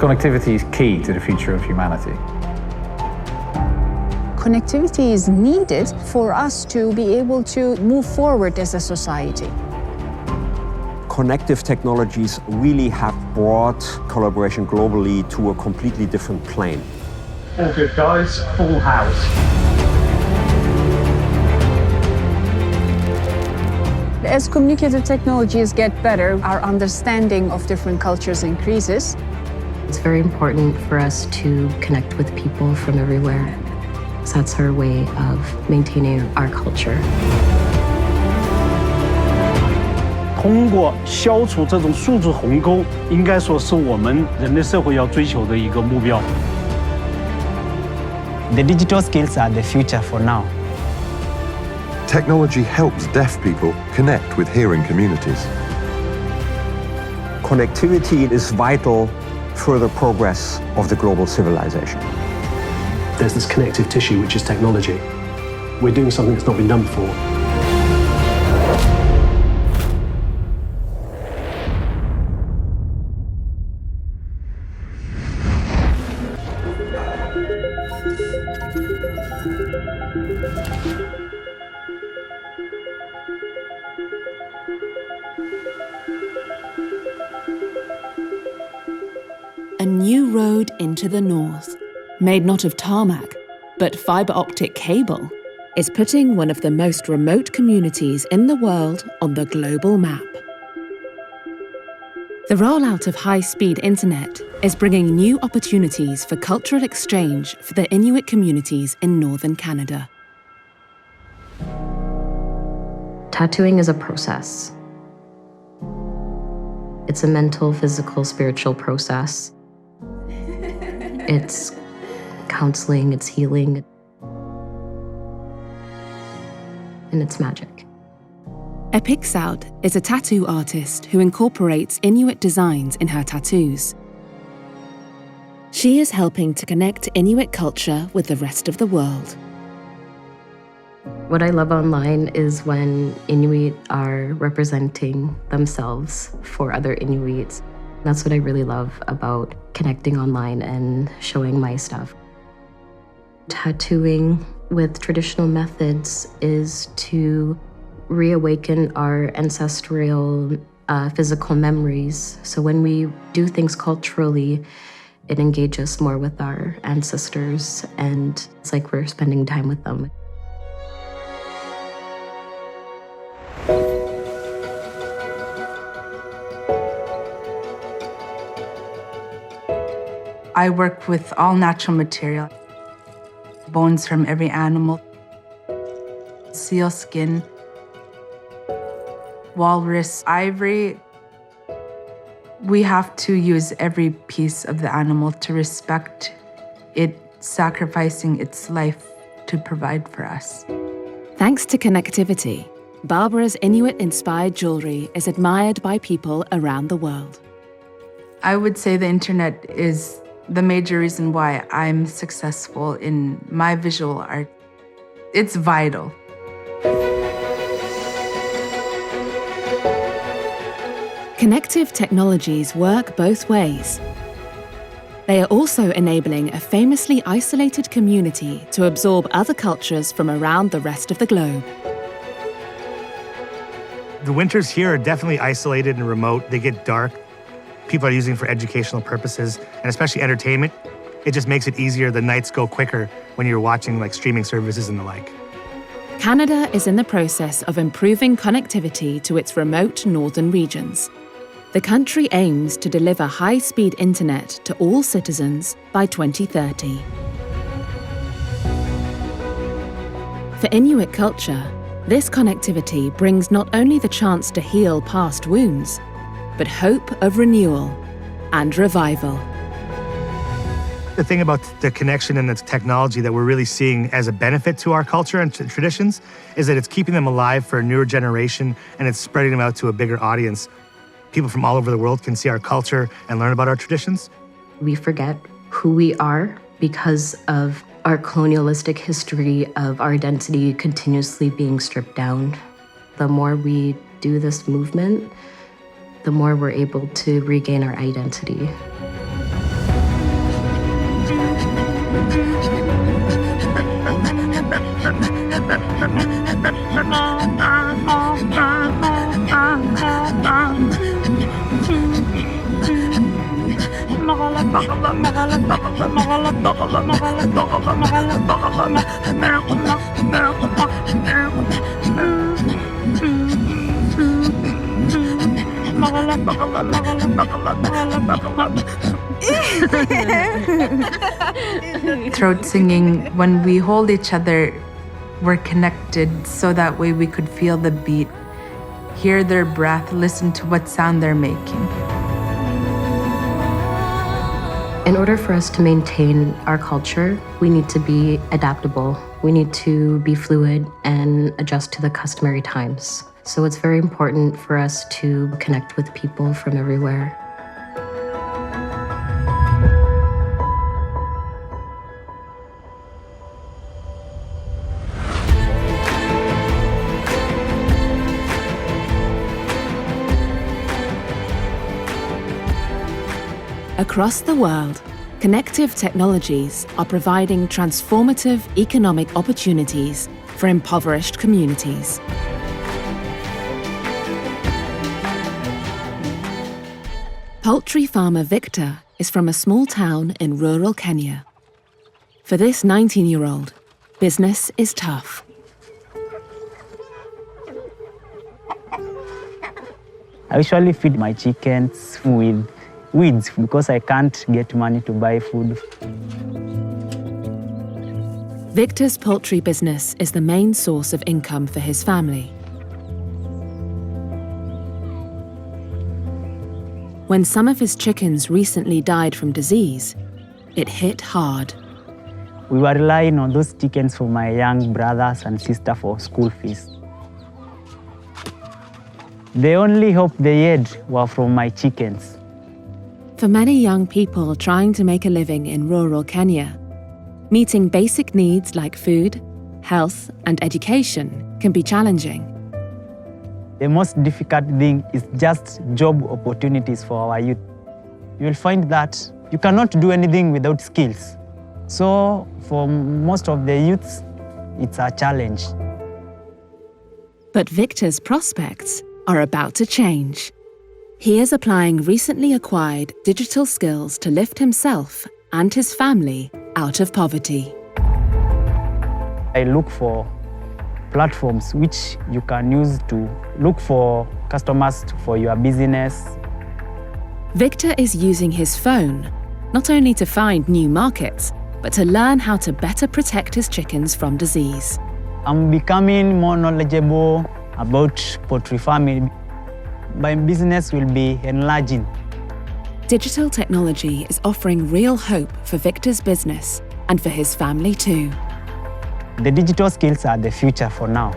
Connectivity is key to the future of humanity. Connectivity is needed for us to be able to move forward as a society. Connective technologies really have brought collaboration globally to a completely different plane. All good, guys. Full house. As communicative technologies get better, our understanding of different cultures increases. It's very important for us to connect with people from everywhere. So that's our way of maintaining our culture. 通过消除这种数字鸿沟，应该说是我们人类社会要追求的一个目标。The digital skills are the future for now. Technology helps deaf people connect with hearing communities. Connectivity is vital for the progress of the global civilization. There's this connective tissue, which is technology. We're doing something that's not been done before. A new road into the north, made not of tarmac, but fibre optic cable, is putting one of the most remote communities in the world on the global map. The rollout of high-speed internet is bringing new opportunities for cultural exchange for the Inuit communities in northern Canada. Tattooing is a process. It's a mental, physical, spiritual process. It's counseling, it's healing, and it's magic. Epixaud is a tattoo artist who incorporates Inuit designs in her tattoos. She is helping to connect Inuit culture with the rest of the world. What I love online is when Inuit are representing themselves for other Inuits. That's what I really love about connecting online and showing my stuff. Tattooing with traditional methods is to reawaken our ancestral physical memories. So when we do things culturally, it engages more with our ancestors, and it's like we're spending time with them. I work with all natural material. Bones from every animal, seal skin, walrus ivory. We have to use every piece of the animal to respect it, sacrificing its life to provide for us. Thanks to connectivity, Barbara's Inuit-inspired jewellery is admired by people around the world. I would say the internet is the major reason why I'm successful in my visual art. It's vital. Connective technologies work both ways. They are also enabling a famously isolated community to absorb other cultures from around the rest of the globe. The winters here are definitely isolated and remote. They get dark. People are using it for educational purposes, and especially entertainment. It just makes it easier. The nights go quicker when you're watching like streaming services and the like. Canada is in the process of improving connectivity to its remote northern regions. The country aims to deliver high-speed internet to all citizens by 2030. For Inuit culture, this connectivity brings not only the chance to heal past wounds, but hope of renewal and revival. The thing about the connection and the technology that we're really seeing as a benefit to our culture and traditions is that it's keeping them alive for a newer generation, and it's spreading them out to a bigger audience. People from all over the world can see our culture and learn about our traditions. We forget who we are because of our colonialistic history of our identity continuously being stripped down. The more we do this movement, the more we're able to regain our identity. Throat singing, when we hold each other, we're connected so that way we could feel the beat, hear their breath, listen to what sound they're making. In order for us to maintain our culture, we need to be adaptable. We need to be fluid and adjust to the customary times. So it's very important for us to connect with people from everywhere. Across the world, connective technologies are providing transformative economic opportunities for impoverished communities. Poultry farmer Victor is from a small town in rural Kenya. For this 19-year-old, business is tough. I usually feed my chickens with weeds because I can't get money to buy food. Victor's poultry business is the main source of income for his family. When some of his chickens recently died from disease, it hit hard. We were relying on those chickens for my young brothers and sister for school fees. The only hope they had were from my chickens. For many young people trying to make a living in rural Kenya, meeting basic needs like food, health, and education can be challenging. The most difficult thing is just job opportunities for our youth. You will find that you cannot do anything without skills. So for most of the youths, it's a challenge. But Victor's prospects are about to change. He is applying recently acquired digital skills to lift himself and his family out of poverty. I look for platforms which you can use to look for customers for your business. Victor is using his phone not only to find new markets, but to learn how to better protect his chickens from disease. I'm becoming more knowledgeable about poultry farming. My business will be enlarging. Digital technology is offering real hope for Victor's business and for his family too. The digital skills are the future for now.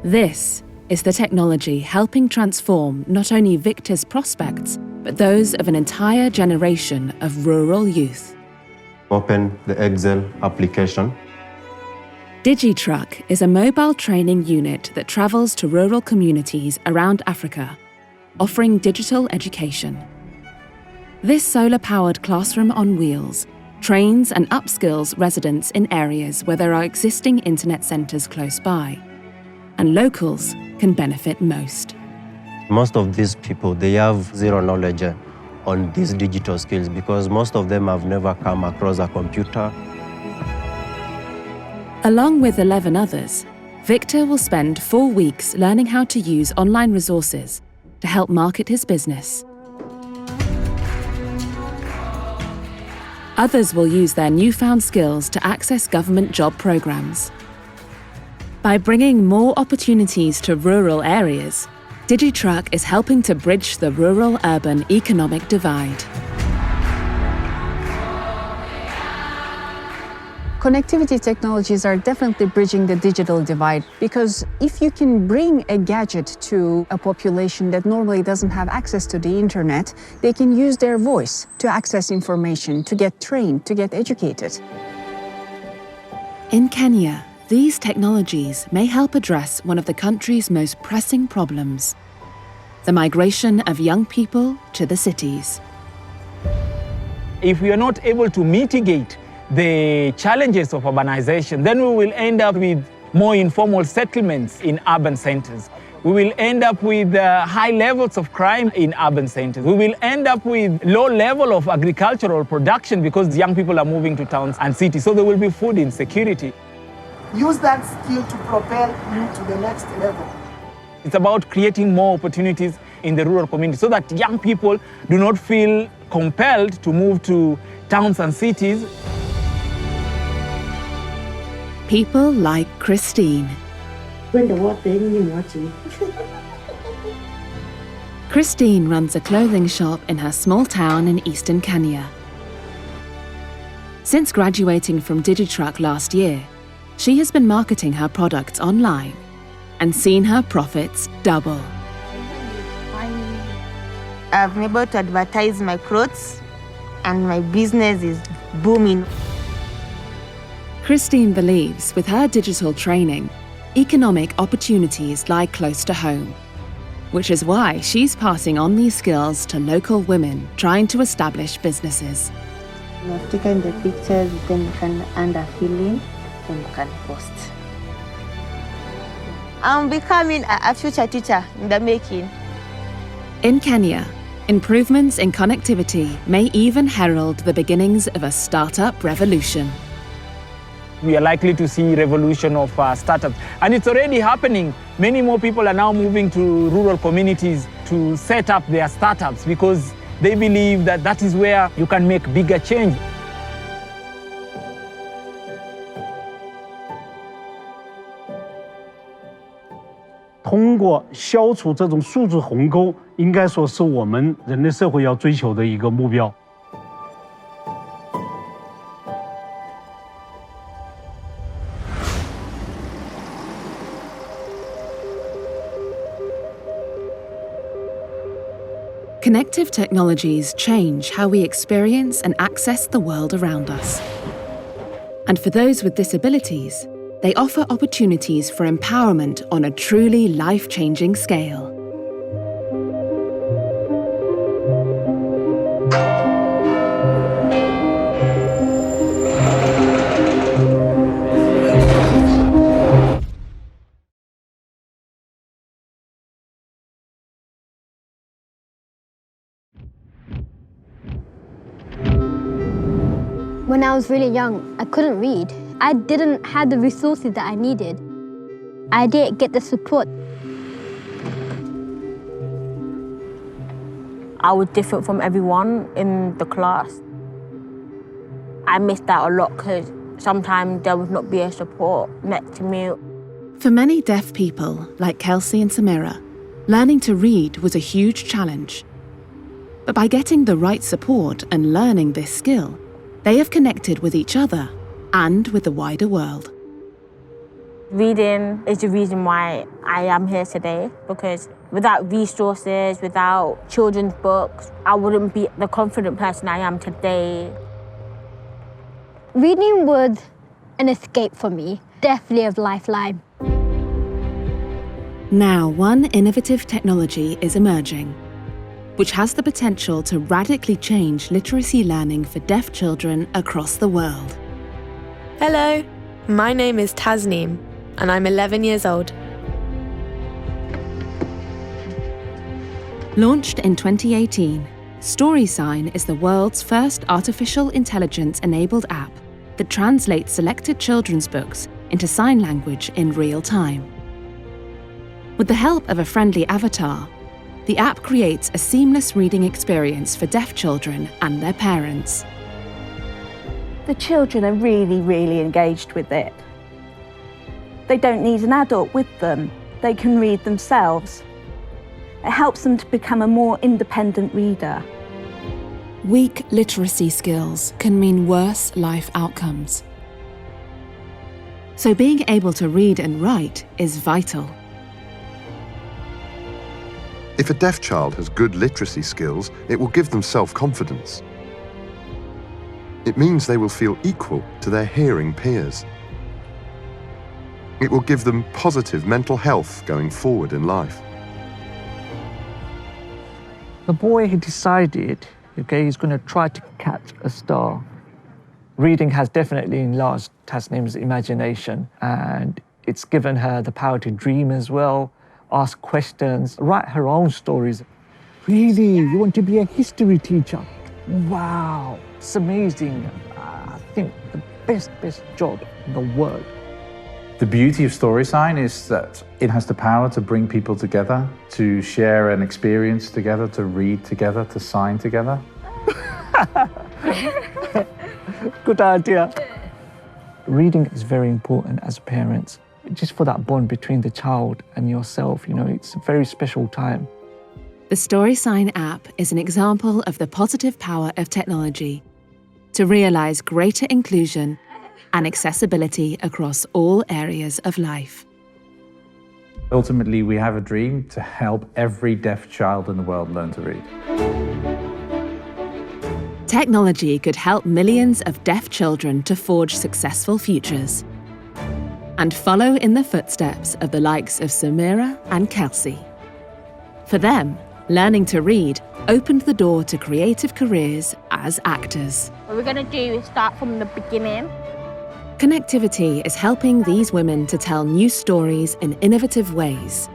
This is the technology helping transform not only Victor's prospects, but those of an entire generation of rural youth. Open the Excel application. DigiTruck is a mobile training unit that travels to rural communities around Africa, offering digital education. This solar-powered classroom on wheels trains and upskills residents in areas where there are existing internet centres close by, and locals can benefit most. Most of these people, they have zero knowledge on these digital skills because most of them have never come across a computer. Along with 11 others, Victor will spend 4 weeks learning how to use online resources to help market his business. Others will use their newfound skills to access government job programs. By bringing more opportunities to rural areas, DigiTruck is helping to bridge the rural-urban economic divide. Connectivity technologies are definitely bridging the digital divide, because if you can bring a gadget to a population that normally doesn't have access to the internet, they can use their voice to access information, to get trained, to get educated. In Kenya, these technologies may help address one of the country's most pressing problems: the migration of young people to the cities. If we are not able to mitigate the challenges of urbanization, then we will end up with more informal settlements in urban centers. We will end up with high levels of crime in urban centers. We will end up with low level of agricultural production because young people are moving to towns and cities. So there will be food insecurity. Use that skill to propel you to the next level. It's about creating more opportunities in the rural community so that young people do not feel compelled to move to towns and cities. People like Christine. Christine runs a clothing shop in her small town in eastern Kenya. Since graduating from Digitruck last year, she has been marketing her products online and seen her profits double. I've been able to advertise my clothes and my business is booming. Christine believes with her digital training, economic opportunities lie close to home, which is why she's passing on these skills to local women trying to establish businesses. I've taken the pictures, then you can add a feeling, then you can post. I'm becoming a future teacher in the making. In Kenya, improvements in connectivity may even herald the beginnings of a startup revolution. We are likely to see revolution of startups. And it's already happening. Many more people are now moving to rural communities to set up their startups because they believe that that is where you can make bigger change.通过消除这种素质鸿沟，应该说是我们人类社会要追求的一个目标。Connective technologies change how we experience and access the world around us. And for those with disabilities, they offer opportunities for empowerment on a truly life-changing scale. When I was really young, I couldn't read. I didn't have the resources that I needed. I didn't get the support. I was different from everyone in the class. I missed out a lot because sometimes there would not be a support next to me. For many deaf people, like Kelsey and Samira, learning to read was a huge challenge. But by getting the right support and learning this skill, they have connected with each other and with the wider world. Reading is the reason why I am here today, because without resources, without children's books, I wouldn't be the confident person I am today. Reading was an escape for me, definitely a lifeline. Now, one innovative technology is emerging, which has the potential to radically change literacy learning for deaf children across the world. Hello, my name is Tasneem, and I'm 11 years old. Launched in 2018, StorySign is the world's first artificial intelligence-enabled app that translates selected children's books into sign language in real time. With the help of a friendly avatar, the app creates a seamless reading experience for deaf children and their parents. The children are really engaged with it. They don't need an adult with them. They can read themselves. It helps them to become a more independent reader. Weak literacy skills can mean worse life outcomes. So being able to read and write is vital. If a deaf child has good literacy skills, it will give them self-confidence. It means they will feel equal to their hearing peers. It will give them positive mental health going forward in life. The boy decided Okay, he's going to try to catch a star. Reading has definitely enlarged Tasneem's imagination, and it's given her the power to dream as well, ask questions, write her own stories. Really? You want to be a history teacher? Wow, it's amazing. I think the best job in the world. The beauty of StorySign is that it has the power to bring people together, to share an experience together, to read together, to sign together. Good idea. Reading is very important as parents, just for that bond between the child and yourself. You know, it's a very special time. The StorySign app is an example of the positive power of technology to realise greater inclusion and accessibility across all areas of life. Ultimately, we have a dream to help every deaf child in the world learn to read. Technology could help millions of deaf children to forge successful futures and follow in the footsteps of the likes of Samira and Kelsey. For them, learning to read opened the door to creative careers as actors. What we're going to do is start from the beginning. Connectivity is helping these women to tell new stories in innovative ways.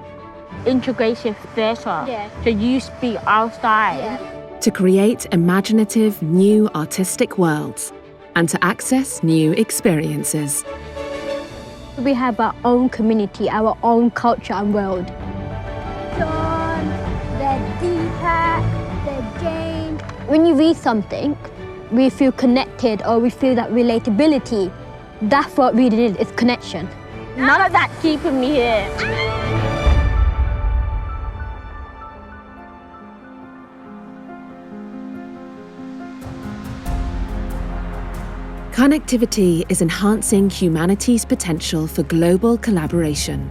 Integration theatre. So you speak our style. To create imaginative, new artistic worlds and to access new experiences. We have our own community, our own culture and world. John, they're Deepak, they're Jane. When you read something, we feel connected or we feel that relatability. That's what reading is connection. None of that keeping me here. Connectivity is enhancing humanity's potential for global collaboration.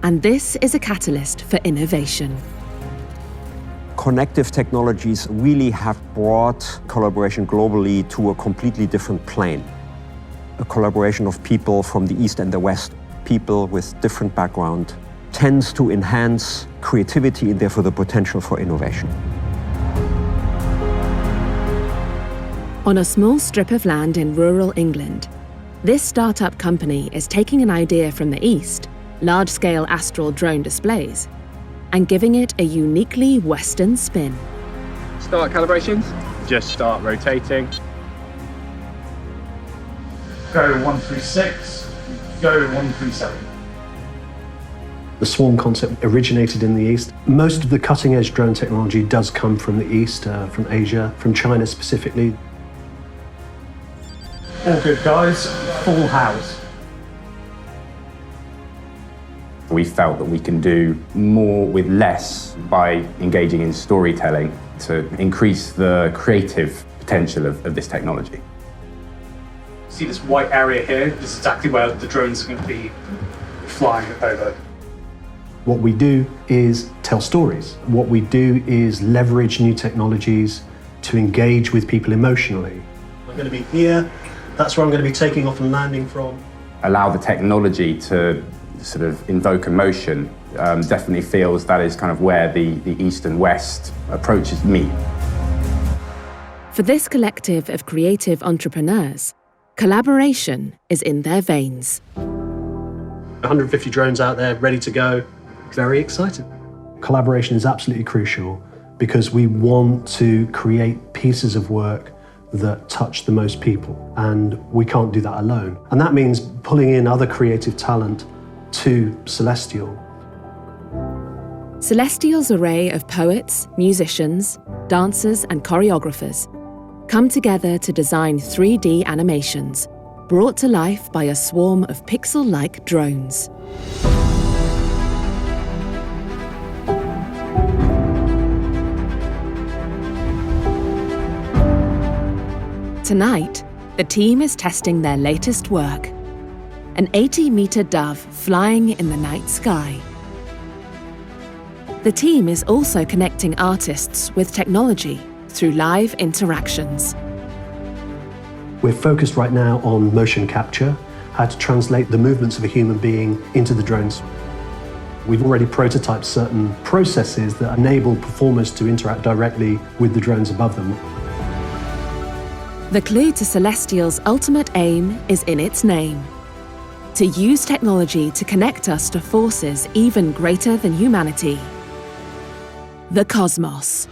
And this is a catalyst for innovation. Connective technologies really have brought collaboration globally to a completely different plane. A collaboration of people from the East and the West, people with different background, tends to enhance creativity and therefore the potential for innovation. On a small strip of land in rural England, this startup company is taking an idea from the East, large-scale astral drone displays, and giving it a uniquely Western spin. Start calibrations. Just start rotating. Go 136, go 137. The swarm concept originated in the East. Most of the cutting-edge drone technology does come from the East, from Asia, from China specifically. All good, guys. Full house. We felt that we can do more with less by engaging in storytelling to increase the creative potential of this technology. See this white area here? This is exactly where the drones are going to be flying over. What we do is tell stories. What we do is leverage new technologies to engage with people emotionally. I'm going to be here. That's where I'm going to be taking off and landing from. Allow the technology to sort of invoke emotion definitely feels that is kind of where the East and West approaches meet. For this collective of creative entrepreneurs, collaboration is in their veins. 150 drones out there, ready to go. Very excited. Collaboration is absolutely crucial because we want to create pieces of work that touch the most people, and we can't do that alone. And that means pulling in other creative talent to Celestial. Celestial's array of poets, musicians, dancers and choreographers come together to design 3D animations brought to life by a swarm of pixel-like drones. Tonight, the team is testing their latest work, an 80-meter dove flying in the night sky. The team is also connecting artists with technology through live interactions. We're focused right now on motion capture, how to translate the movements of a human being into the drones. We've already prototyped certain processes that enable performers to interact directly with the drones above them. The clue to Celestial's ultimate aim is in its name: to use technology to connect us to forces even greater than humanity. The cosmos.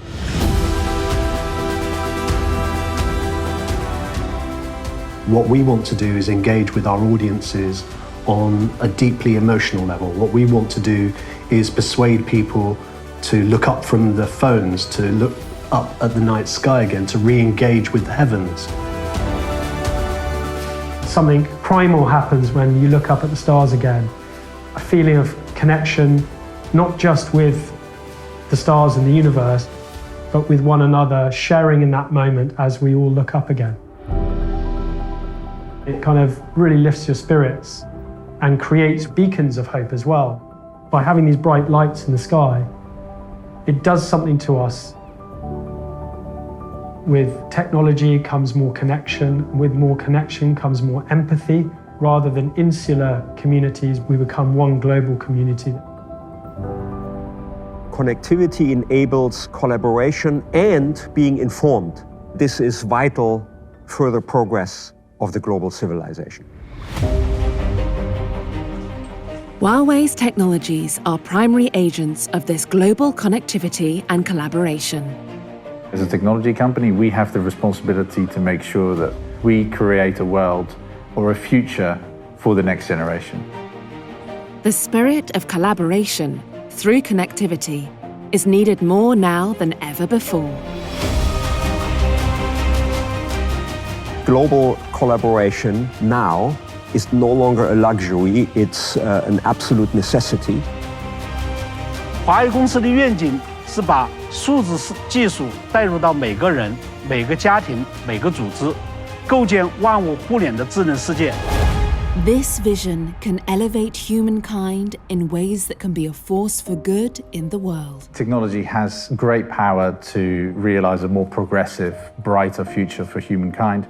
What we want to do is engage with our audiences on a deeply emotional level. What we want to do is persuade people to look up from their phones, to look up at the night sky again, to re-engage with the heavens. Something primal happens when you look up at the stars again. A feeling of connection, not just with the stars and the universe, but with one another, sharing in that moment as we all look up again. It kind of really lifts your spirits and creates beacons of hope as well. By having these bright lights in the sky, it does something to us. With technology comes more connection. With more connection comes more empathy. Rather than insular communities, we become one global community. Connectivity enables collaboration and being informed. This is vital further progress of the global civilization. Huawei's technologies are primary agents of this global connectivity and collaboration. As a technology company, we have the responsibility to make sure that we create a world or a future for the next generation. The spirit of collaboration through connectivity is needed more now than ever before. Global collaboration now is no longer a luxury, it's an absolute necessity. 华为公司的愿景是把数字技术带入到每个人、每个家庭、每个组织，构建万物互联的智能世界。 This vision can elevate humankind in ways that can be a force for good in the world. Technology has great power to realize a more progressive, brighter future for humankind.